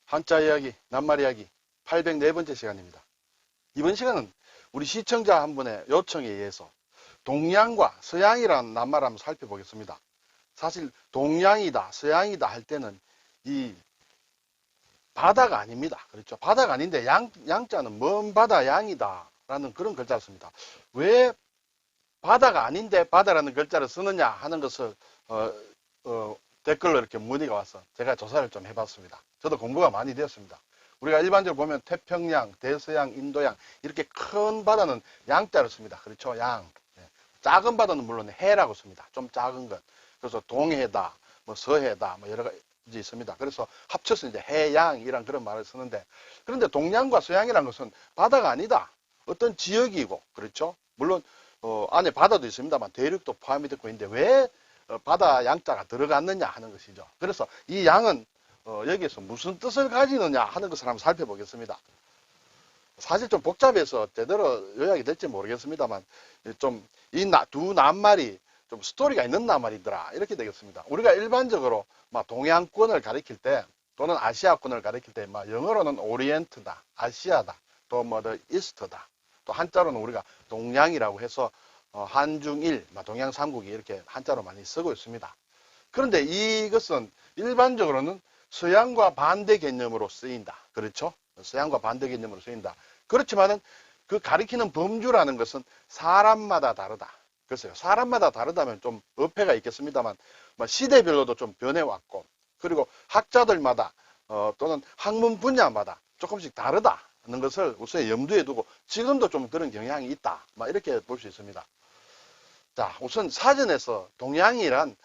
한자 이야기, 낱말 이야기 804번째 시간입니다. 이번 시간은 우리 시청자 한 분의 요청에 의해서 동양과 서양이라는 낱말을 한번 살펴보겠습니다. 사실 동양이다, 서양이다 할 때는 이 바다가 아닙니다. 그렇죠? 바다가 아닌데 양자는 먼 바다 양이다 라는 그런 글자를 씁니다. 왜 바다가 아닌데 바다라는 글자를 쓰느냐 하는 것을 댓글로 이렇게 문의가 와서 제가 조사를 좀 해봤습니다. 저도 공부가 많이 되었습니다. 우리가 일반적으로 보면 태평양, 대서양, 인도양 이렇게 큰 바다는 양자를 씁니다. 그렇죠? 양. 작은 바다는 물론 해라고 씁니다. 좀 작은 것. 그래서 동해다, 뭐 서해다, 뭐 여러 가지 있습니다. 그래서 합쳐서 이제 해양이란 그런 말을 쓰는데, 그런데 동양과 서양이라는 것은 바다가 아니다. 어떤 지역이고, 그렇죠? 물론 안에 바다도 있습니다만 대륙도 포함이 되고 있는데 왜 바다 양자가 들어갔느냐 하는 것이죠. 그래서 이 양은 여기에서 무슨 뜻을 가지느냐 하는 것을 한번 살펴보겠습니다. 사실 좀 복잡해서 제대로 요약이 될지 모르겠습니다만 좀 이 두 낱말이 좀 스토리가 있는 낱말이더라 이렇게 되겠습니다. 우리가 일반적으로 막 동양권을 가리킬 때 또는 아시아권을 가리킬 때 막 영어로는 오리엔트다, 아시아다, 또 뭐 더 이스트다, 또 한자로는 우리가 동양이라고 해서 한중일, 동양 삼국이 이렇게 한자로 많이 쓰고 있습니다. 그런데 이것은 일반적으로는 서양과 반대 개념으로 쓰인다. 그렇죠? 서양과 반대 개념으로 쓰인다. 그렇지만은 그 가리키는 범주라는 것은 사람마다 다르다. 글쎄요. 사람마다 다르다면 좀 어폐가 있겠습니다만 시대별로도 좀 변해왔고, 그리고 학자들마다 또는 학문 분야마다 조금씩 다르다는 것을 우선 염두에 두고 지금도 좀 그런 경향이 있다. 이렇게 볼 수 있습니다. 자, 우선 사전에서 동양이란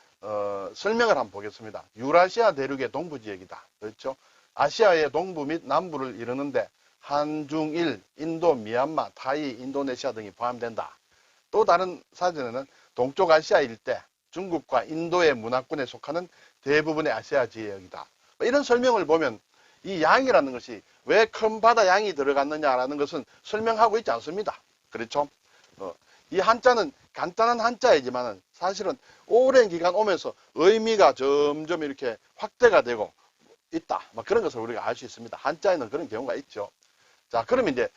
설명을 한번 보겠습니다. 유라시아 대륙의 동부 지역이다. 그렇죠? 아시아의 동부 및 남부를 이루는데 한중일, 인도, 미얀마, 타이, 인도네시아 등이 포함된다. 또 다른 사전에는 동쪽 아시아 일대, 중국과 인도의 문화권에 속하는 대부분의 아시아 지역이다. 이런 설명을 보면 이 양이라는 것이 왜 큰 바다 양이 들어갔느냐라는 것은 설명하고 있지 않습니다. 그렇죠? 이 한자는 간단한 한자이지만 사실은 오랜 기간 오면서 의미가 점점 이렇게 확대가 되고 있다. 그런 것을 우리가 알 수 있습니다. 한자에는 그런 경우가 있죠. 자, 그러면 이제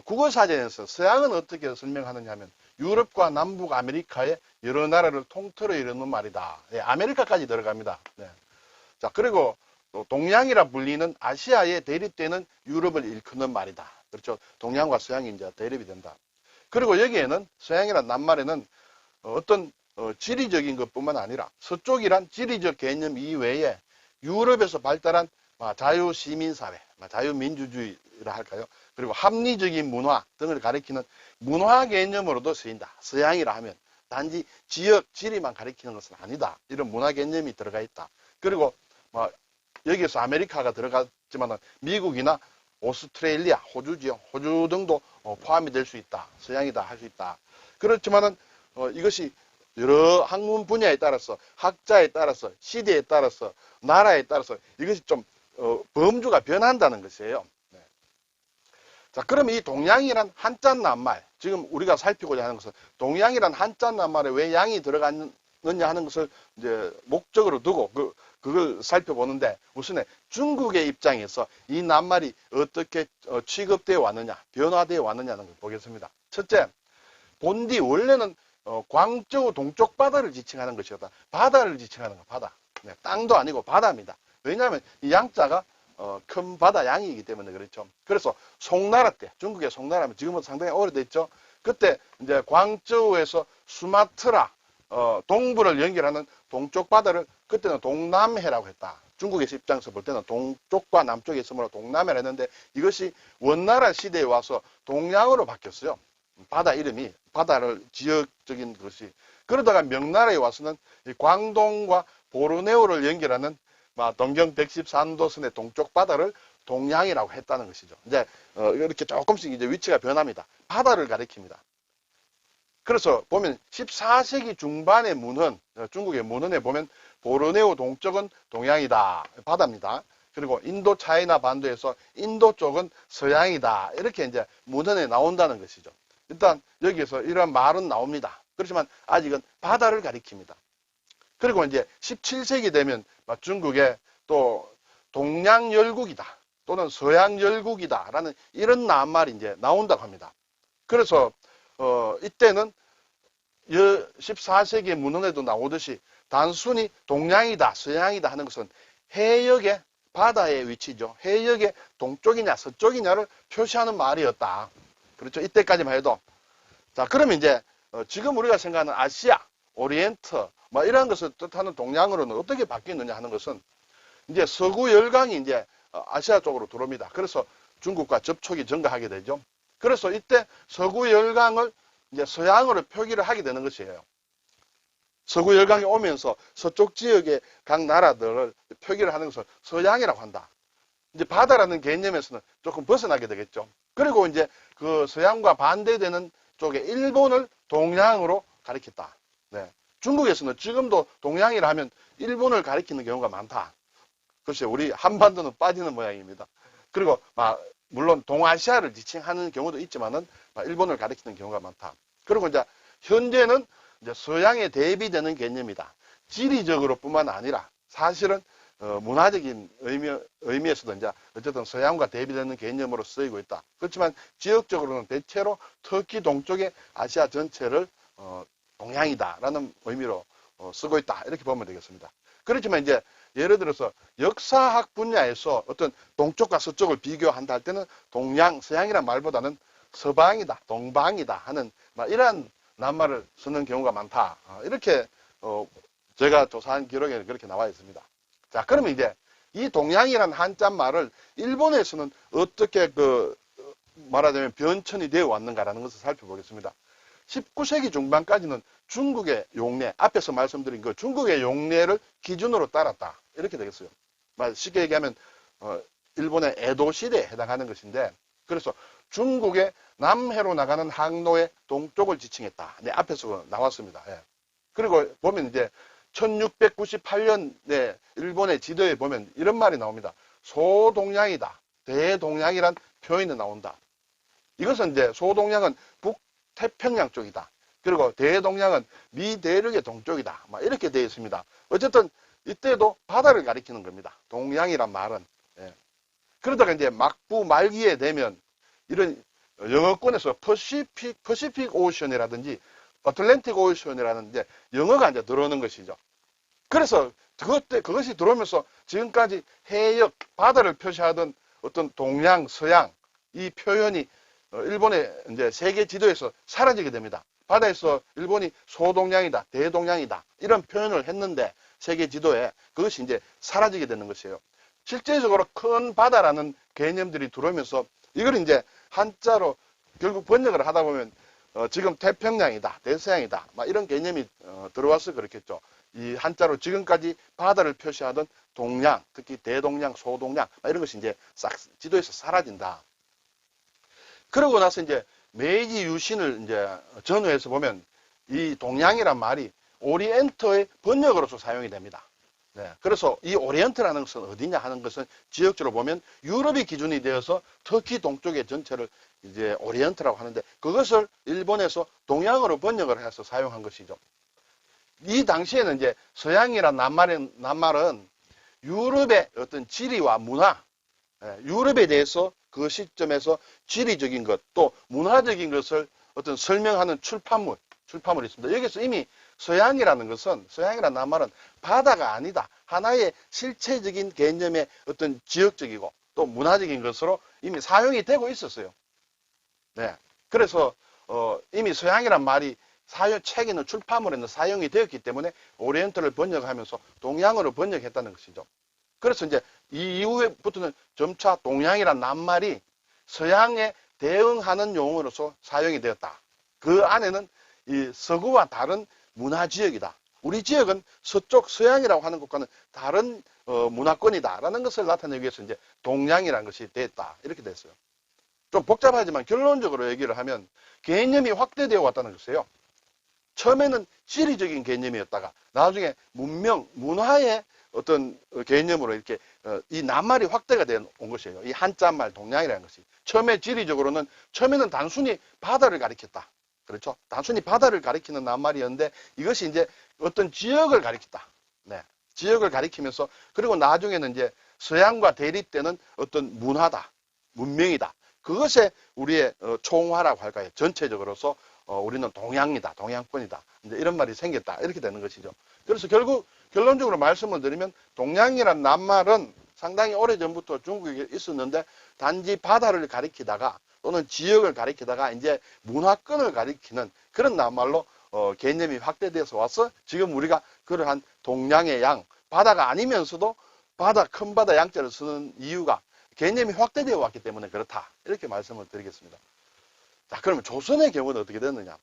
국어사전에서 서양은 어떻게 설명하느냐 하면 유럽과 남북 아메리카의 여러 나라를 통틀어 이루는 말이다. 네, 아메리카까지 들어갑니다. 네. 자, 그리고 동양이라 불리는 아시아에 대립되는 유럽을 일컫는 말이다. 그렇죠. 동양과 서양이 이제 대립이 된다. 그리고 여기에는 서양이란 낱말에는 어떤 지리적인 것뿐만 아니라 서쪽이란 지리적 개념 이외에 유럽에서 발달한 자유시민사회, 자유민주주의라 할까요? 그리고 합리적인 문화 등을 가리키는 문화 개념으로도 쓰인다. 서양이라 하면 단지 지역, 지리만 가리키는 것은 아니다. 이런 문화 개념이 들어가 있다. 그리고 여기에서 아메리카가 들어갔지만 미국이나 오스트레일리아, 호주지요. 호주 등도 포함이 될 수 있다. 서양이다 할 수 있다. 그렇지만은 이것이 여러 학문 분야에 따라서, 학자에 따라서, 시대에 따라서, 나라에 따라서 이것이 좀 범주가 변한다는 것이에요. 네. 자, 그럼 이 동양이란 한자 낱말, 지금 우리가 살피고자 하는 것은 동양이란 한자 낱말에 왜 양이 들어갔느냐 하는 것을 이제 목적으로 두고 그걸 살펴보는데, 우선에 중국의 입장에서 이 낱말이 어떻게 취급되어 왔느냐, 변화되어 왔느냐는 걸 보겠습니다. 첫째, 본디 원래는 광저우 동쪽 바다를 지칭하는 것이었다. 바다를 지칭하는 거, 바다. 네, 땅도 아니고 바다입니다. 왜냐하면 이 양자가 큰 바다 양이기 때문에 그렇죠. 그래서 송나라 때, 중국의 송나라면 지금은 상당히 오래됐죠. 그때 이제 광저우에서 수마트라, 동부를 연결하는 동쪽 바다를 그때는 동남해라고 했다. 중국의 입장에서 볼 때는 동쪽과 남쪽에 있으므로 동남해라 했는데 이것이 원나라 시대에 와서 동양으로 바뀌었어요. 바다 이름이, 바다를 지역적인 것이. 그러다가 명나라에 와서는 광동과 보르네오를 연결하는 동경 114도선의 동쪽 바다를 동양이라고 했다는 것이죠. 이제 이렇게 조금씩 이제 위치가 변합니다. 바다를 가리킵니다. 그래서 보면 14세기 중반의 문헌, 중국의 문헌에 보면 보르네오 동쪽은 동양이다, 바다입니다. 그리고 인도 차이나 반도에서 인도 쪽은 서양이다. 이렇게 이제 문헌에 나온다는 것이죠. 일단 여기에서 이런 말은 나옵니다. 그렇지만 아직은 바다를 가리킵니다. 그리고 이제 17세기 되면 중국의 또 동양열국이다. 또는 서양 열국이다라는 이런 낱말이 이제 나온다고 합니다. 그래서 이때는 14세기 문헌에도 나오듯이 단순히 동양이다, 서양이다 하는 것은 해역의 바다의 위치죠. 해역의 동쪽이냐, 서쪽이냐를 표시하는 말이었다. 그렇죠. 이때까지만 해도. 자, 그러면 이제 지금 우리가 생각하는 아시아, 오리엔트, 뭐 이런 것을 뜻하는 동양으로는 어떻게 바뀌느냐 하는 것은 이제 서구 열강이 이제 아시아 쪽으로 들어옵니다. 그래서 중국과 접촉이 증가하게 되죠. 그래서 이때 서구 열강을 이제 서양으로 표기를 하게 되는 것이에요. 서구 열강이 오면서 서쪽 지역의 각 나라들을 표기를 하는 것을 서양이라고 한다. 이제 바다라는 개념에서는 조금 벗어나게 되겠죠. 그리고 이제 그 서양과 반대되는 쪽에 일본을 동양으로 가리켰다. 네. 중국에서는 지금도 동양이라 하면 일본을 가리키는 경우가 많다. 글쎄, 우리 한반도는 빠지는 모양입니다. 그리고 물론 동아시아를 지칭하는 경우도 있지만은 일본을 가리키는 경우가 많다. 그리고 이제 현재는 이제 서양에 대비되는 개념이다. 지리적으로뿐만 아니라 사실은 문화적인 의미에서도 이제 어쨌든 서양과 대비되는 개념으로 쓰이고 있다. 그렇지만 지역적으로는 대체로 터키 동쪽의 아시아 전체를 동양이다라는 의미로 쓰고 있다. 이렇게 보면 되겠습니다. 그렇지만 이제 예를 들어서 역사학 분야에서 어떤 동쪽과 서쪽을 비교한다 할 때는 동양, 서양이란 말보다는 서방이다, 동방이다 하는 이러한 낱말을 쓰는 경우가 많다. 이렇게 제가 조사한 기록에는 그렇게 나와 있습니다. 자, 그러면 이제 이 동양이라는 한자 말을 일본에서는 어떻게 말하자면 변천이 되어 왔는가라는 것을 살펴보겠습니다. 19세기 중반까지는 중국의 용례, 앞에서 말씀드린 그 중국의 용례를 기준으로 따랐다. 이렇게 되겠어요. 쉽게 얘기하면 일본의 에도 시대에 해당하는 것인데, 그래서 중국의 남해로 나가는 항로의 동쪽을 지칭했다. 네, 앞에서 나왔습니다. 예. 그리고 보면 이제 1698년에 일본의 지도에 보면 이런 말이 나옵니다. 소동양이다. 대동양이란 표현이 나온다. 이것은 이제 소동양은 북태평양 쪽이다. 그리고 대동양은 미대륙의 동쪽이다. 이렇게 되어 있습니다. 어쨌든 이때도 바다를 가리키는 겁니다. 동양이란 말은. 예. 그러다가 이제 막부 말기에 되면 이런 영어권에서 퍼시픽 오션이라든지 어틀랜틱 오션이라는 이제 영어가 이제 들어오는 것이죠. 그래서 그것이 들어오면서 지금까지 해역, 바다를 표시하던 어떤 동양, 서양 이 표현이 일본의 이제 세계 지도에서 사라지게 됩니다. 바다에서 일본이 소동양이다, 대동양이다 이런 표현을 했는데 세계 지도에 그것이 이제 사라지게 되는 것이에요. 실제적으로 큰 바다라는 개념들이 들어오면서 이걸 이제 한자로 결국 번역을 하다 보면 지금 태평양이다, 대서양이다 이런 개념이 들어와서 그렇겠죠. 이 한자로 지금까지 바다를 표시하던 동양, 특히 대동양, 소동양 이런 것이 이제 싹 지도에서 사라진다. 그러고 나서 이제 메이지 유신을 이제 전후해서 보면 이 동양이란 말이 오리엔트의 번역으로서 사용이 됩니다. 네, 그래서 이 오리엔트라는 것은 어디냐 하는 것은 지역적으로 보면 유럽이 기준이 되어서 터키 동쪽의 전체를 이제 오리엔트라고 하는데 그것을 일본에서 동양으로 번역을 해서 사용한 것이죠. 이 당시에는 이제 서양이란 낱말은 유럽의 어떤 지리와 문화, 유럽에 대해서 그 시점에서 지리적인 것, 또 문화적인 것을 어떤 설명하는 출판물이 있습니다. 여기서 이미 서양이라는 낱말은 바다가 아니다. 하나의 실체적인 개념의 어떤 지역적이고 또 문화적인 것으로 이미 사용이 되고 있었어요. 네. 그래서, 이미 서양이란 말이 책에는 출판물에는 사용이 되었기 때문에 오리엔트를 번역하면서 동양으로 번역했다는 것이죠. 그래서 이제 이 이후부터는 점차 동양이란 낱말이 서양에 대응하는 용어로서 사용이 되었다. 그 안에는 이 서구와 다른 문화 지역이다. 우리 지역은 서쪽 서양이라고 하는 것과는 다른 문화권이다라는 것을 나타내기 위해서 이제 동양이라는 것이 됐다. 이렇게 됐어요. 좀 복잡하지만 결론적으로 얘기를 하면 개념이 확대되어 왔다는 것이에요. 처음에는 지리적인 개념이었다가 나중에 문명, 문화의 어떤 개념으로 이렇게 이 낱말이 확대가 되어 온 것이에요. 이 한자말 동양이라는 것이. 처음에는 단순히 바다를 가리켰다. 그렇죠? 단순히 바다를 가리키는 낱말이었는데 이것이 이제 어떤 지역을 가리켰다. 네. 지역을 가리키면서 그리고 나중에는 이제 서양과 대립되는 어떤 문화다, 문명이다. 그것에 우리의 총화라고 할까요? 전체적으로서 우리는 동양이다, 동양권이다. 이제 이런 말이 생겼다. 이렇게 되는 것이죠. 그래서 결국 결론적으로 말씀을 드리면 동양이란 낱말은 상당히 오래전부터 중국에 있었는데 단지 바다를 가리키다가 또는 지역을 가리키다가 이제 문화권을 가리키는 그런 낱말로 개념이 확대돼서 와서 지금 우리가 그러한 동양의 양, 바다가 아니면서도 큰 바다 양자를 쓰는 이유가 개념이 확대되어 왔기 때문에 그렇다. 이렇게 말씀을 드리겠습니다. 자, 그러면 조선의 경우는 어떻게 됐느냐?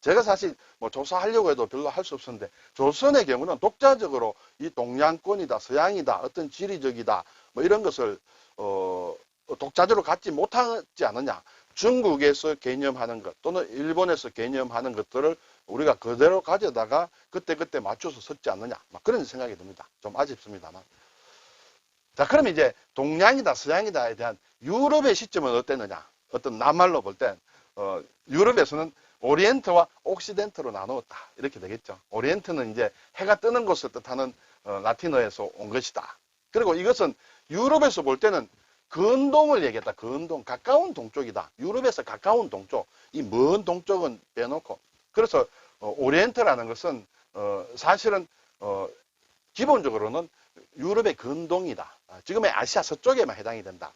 제가 사실 뭐 조사하려고 해도 별로 할 수 없었는데 조선의 경우는 독자적으로 이 동양권이다, 서양이다, 어떤 지리적이다, 뭐 이런 것을 독자적으로 갖지 못하지 않느냐. 중국에서 개념하는 것 또는 일본에서 개념하는 것들을 우리가 그대로 가져다가 그때그때 맞춰서 썼지 않느냐. 막 그런 생각이 듭니다. 좀 아쉽습니다만. 자, 그러면 이제 동양이다, 서양이다에 대한 유럽의 시점은 어땠느냐? 어떤 낱말로 볼 땐, 유럽에서는 오리엔트와 옥시덴트로 나누었다. 이렇게 되겠죠. 오리엔트는 이제 해가 뜨는 곳을 뜻하는 라틴어에서 온 것이다. 그리고 이것은 유럽에서 볼 때는 근동을 얘기했다. 근동, 가까운 동쪽이다. 유럽에서 가까운 동쪽, 이 먼 동쪽은 빼놓고. 그래서 오리엔트라는 것은 사실은 기본적으로는 유럽의 근동이다. 지금의 아시아 서쪽에만 해당이 된다.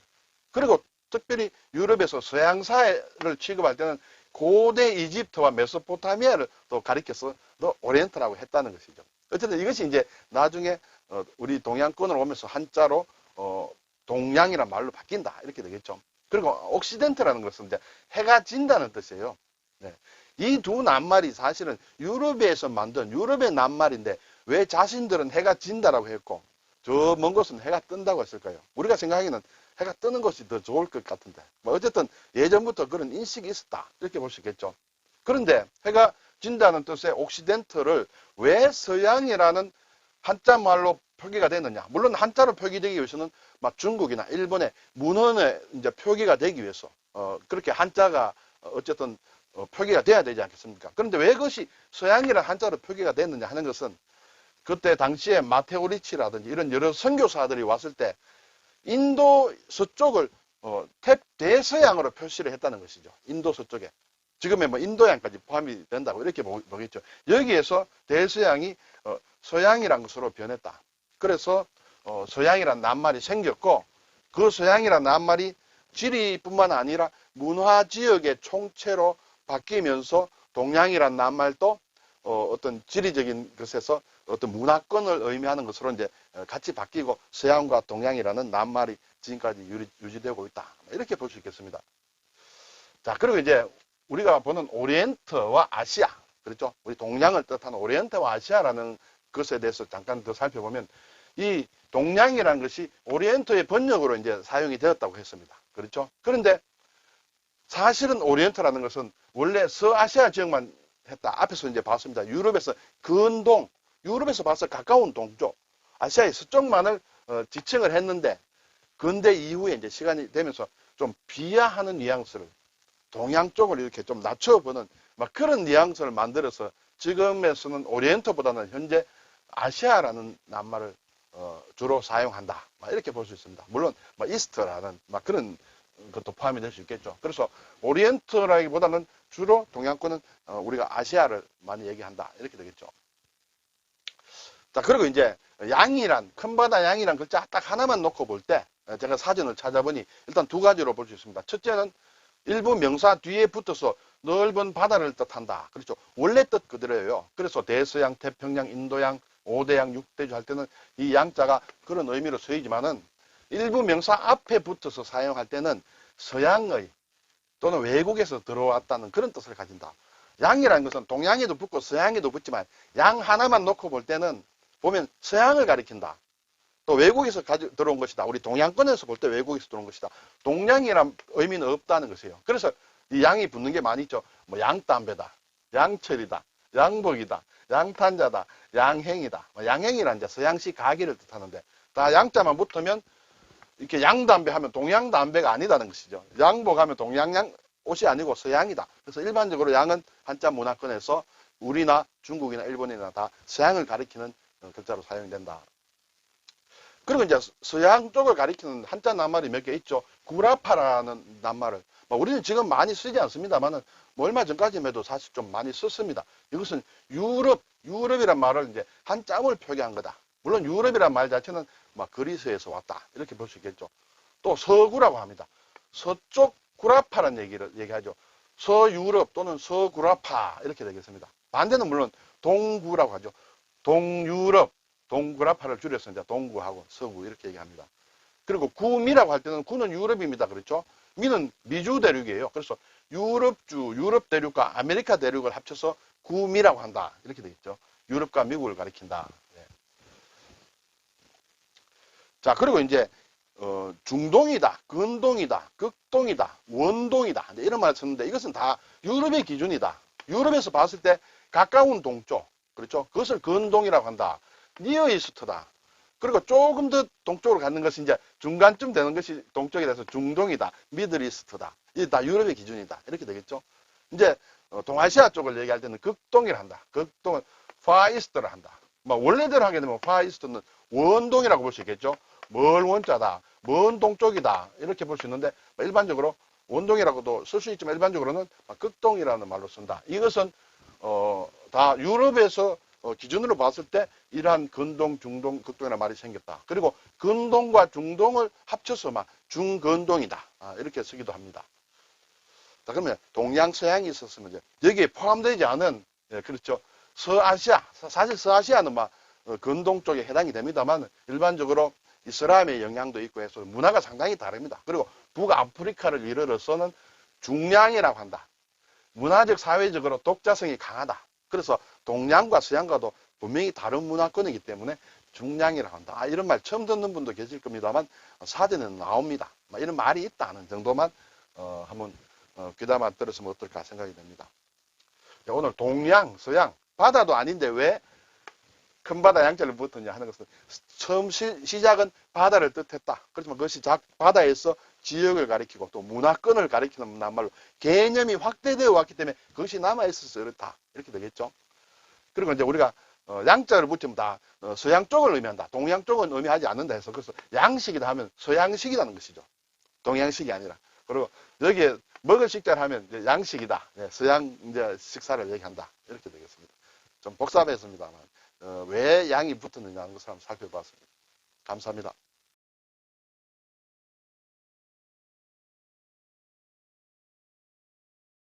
그리고 특별히 유럽에서 서양사를 취급할 때는 고대 이집트와 메소포타미아를 또 가리켜서 오리엔트라고 했다는 것이죠. 어쨌든 이것이 이제 나중에 우리 동양권으로 오면서 한자로 동양이란 말로 바뀐다. 이렇게 되겠죠. 그리고 옥시덴트라는 것은 이제 해가 진다는 뜻이에요. 네. 이 두 낱말이 사실은 유럽에서 만든 유럽의 낱말인데 왜 자신들은 해가 진다라고 했고 저 먼 곳은 해가 뜬다고 했을까요? 우리가 생각하기에는 해가 뜨는 것이 더 좋을 것 같은데 뭐 어쨌든 예전부터 그런 인식이 있었다 이렇게 볼 수 있겠죠. 그런데 해가 진다는 뜻의 옥시덴트를 왜 서양이라는 한자말로 표기가 됐느냐? 물론 한자로 표기되기 위해서는 막 중국이나 일본의 문헌에 이제 표기가 되기 위해서 그렇게 한자가 어쨌든 표기가 돼야 되지 않겠습니까? 그런데 왜 그것이 서양이라는 한자로 표기가 됐느냐 하는 것은 그때 당시에 마테오 리치라든지 이런 여러 선교사들이 왔을 때 인도 서쪽을 대서양으로 표시를 했다는 것이죠. 인도 서쪽에. 지금의 뭐 인도양까지 포함이 된다고 이렇게 보겠죠. 여기에서 대서양이 서양이란 것으로 변했다. 그래서 서양이란 낱말이 생겼고 그 서양이란 낱말이 지리뿐만 아니라 문화 지역의 총체로 바뀌면서 동양이란 낱말도 어떤 지리적인 것에서 어떤 문화권을 의미하는 것으로 이제 같이 바뀌고 서양과 동양이라는 낱말이 지금까지 유지되고 있다. 이렇게 볼 수 있겠습니다. 자, 그리고 이제 우리가 보는 오리엔트와 아시아, 그렇죠? 우리 동양을 뜻하는 오리엔트와 아시아라는 것에 대해서 잠깐 더 살펴보면 이 동양이라는 것이 오리엔트의 번역으로 이제 사용이 되었다고 했습니다. 그렇죠? 그런데 사실은 오리엔트라는 것은 원래 서아시아 지역만 했다. 앞에서 이제 봤습니다. 유럽에서 근동, 유럽에서 봐서 가까운 동쪽, 아시아의 서쪽만을 지칭을 했는데 근대 이후에 이제 시간이 되면서 좀 비하하는 뉘앙스를 동양 쪽을 이렇게 좀 낮춰보는 막 그런 뉘앙스를 만들어서 지금에서는 오리엔트보다는 현재 아시아라는 낱말을 주로 사용한다. 이렇게 볼 수 있습니다. 물론 이스트라는 그런 것도 포함이 될 수 있겠죠. 그래서 오리엔트라기보다는 주로 동양권은 우리가 아시아를 많이 얘기한다. 이렇게 되겠죠. 자, 그리고 이제 양이란 큰 바다 양이란 글자 딱 하나만 놓고 볼 때 제가 사전을 찾아보니 일단 두 가지로 볼 수 있습니다. 첫째는 일부 명사 뒤에 붙어서 넓은 바다를 뜻한다. 그렇죠. 원래 뜻 그대로예요. 그래서 대서양, 태평양, 인도양, 5대양, 6대주 할 때는 이 양자가 그런 의미로 쓰이지만은 일부 명사 앞에 붙어서 사용할 때는 서양의 또는 외국에서 들어왔다는 그런 뜻을 가진다. 양이라는 것은 동양에도 붙고 서양에도 붙지만 양 하나만 놓고 볼 때는 보면 서양을 가리킨다. 또 외국에서 들어온 것이다. 우리 동양권에서 볼 때 외국에서 들어온 것이다. 동양이란 의미는 없다는 것이에요. 그래서 이 양이 붙는 게 많이 있죠. 뭐 양담배다, 양철이다, 양복이다, 양탄자다, 양행이다. 양행이란 이제 서양식 가기를 뜻하는데 다 양자만 붙으면 이렇게 양담배 하면 동양담배가 아니다는 것이죠. 양복하면 동양양 옷이 아니고 서양이다. 그래서 일반적으로 양은 한자 문화권에서 우리나 중국이나 일본이나 다 서양을 가리키는 글자로 사용된다. 그리고 이제 서양 쪽을 가리키는 한자 낱말이 몇 개 있죠. 구라파라는 낱말을. 뭐 우리는 지금 많이 쓰지 않습니다만은 뭐 얼마 전까지만 해도 사실 좀 많이 썼습니다. 이것은 유럽이란 말을 이제 한자음을 표기한 거다. 물론 유럽이란 말 자체는 막 그리스에서 왔다. 이렇게 볼 수 있겠죠. 또 서구라고 합니다. 서쪽 구라파라는 얘기를 얘기하죠. 서유럽 또는 서구라파 이렇게 되겠습니다. 반대는 물론 동구라고 하죠. 동유럽, 동구라파를 줄여서 이제 동구하고 서구 이렇게 얘기합니다. 그리고 구미라고 할 때는 구는 유럽입니다. 그렇죠? 미는 미주 대륙이에요. 그래서 유럽 대륙과 아메리카 대륙을 합쳐서 구미라고 한다. 이렇게 되겠죠. 유럽과 미국을 가리킨다. 네. 자, 그리고 이제 중동이다, 근동이다, 극동이다, 원동이다 이런 말을 썼는데 이것은 다 유럽의 기준이다. 유럽에서 봤을 때 가까운 동쪽, 그렇죠? 그것을 근동이라고 한다. 니어이스트다. 그리고 조금 더 동쪽으로 가는 것이 이제 중간쯤 되는 것이 동쪽이라서 중동이다, 미들이스트다. 이게 다 유럽의 기준이다. 이렇게 되겠죠. 이제 동아시아 쪽을 얘기할 때는 극동이라 한다. 극동은 파이스트를 한다. 뭐 원래대로 하게 되면 파이스트는 원동이라고 볼 수 있겠죠. 멀 원자다, 먼 동쪽이다 이렇게 볼 수 있는데 일반적으로 원동이라고도 쓸 수 있지만 일반적으로는 극동이라는 말로 쓴다. 이것은 다 유럽에서 기준으로 봤을 때 이러한 근동, 중동, 극동이라는 말이 생겼다. 그리고 근동과 중동을 합쳐서 막 중근동이다 이렇게 쓰기도 합니다. 자, 그러면 동양, 서양이 있었으면 이제 여기에 포함되지 않은 그렇죠. 서아시아, 사실 서아시아는 막 근동 쪽에 해당이 됩니다만 일반적으로 이슬람의 영향도 있고 해서 문화가 상당히 다릅니다. 그리고 북아프리카를 이르러서는 중량이라고 한다. 문화적, 사회적으로 독자성이 강하다. 그래서 동양과 서양과도 분명히 다른 문화권이기 때문에 중량이라고 한다. 이런 말 처음 듣는 분도 계실 겁니다만 사전에는 나옵니다. 이런 말이 있다는 정도만 한번 귀담아 들었으면 어떨까 생각이 됩니다. 오늘 동양, 서양, 바다도 아닌데 왜 큰 바다 양자를 붙었냐 하는 것은 처음 시작은 바다를 뜻했다. 그렇지만 그것이 바다에서 지역을 가리키고 또 문화권을 가리키는 낱말로 개념이 확대되어 왔기 때문에 그것이 남아있어서 그렇다. 이렇게 되겠죠. 그리고 이제 우리가 양자를 붙이면 다 서양 쪽을 의미한다. 동양 쪽은 의미하지 않는다 해서 그래서 양식이다 하면 서양식이라는 것이죠. 동양식이 아니라. 그리고 여기에 먹을 식자를 하면 이제 양식이다. 서양 이제 식사를 얘기한다. 이렇게 되겠습니다. 좀 복잡했습니다만 왜 양이 붙었느냐 하는 것을 한번 살펴봤습니다. 감사합니다.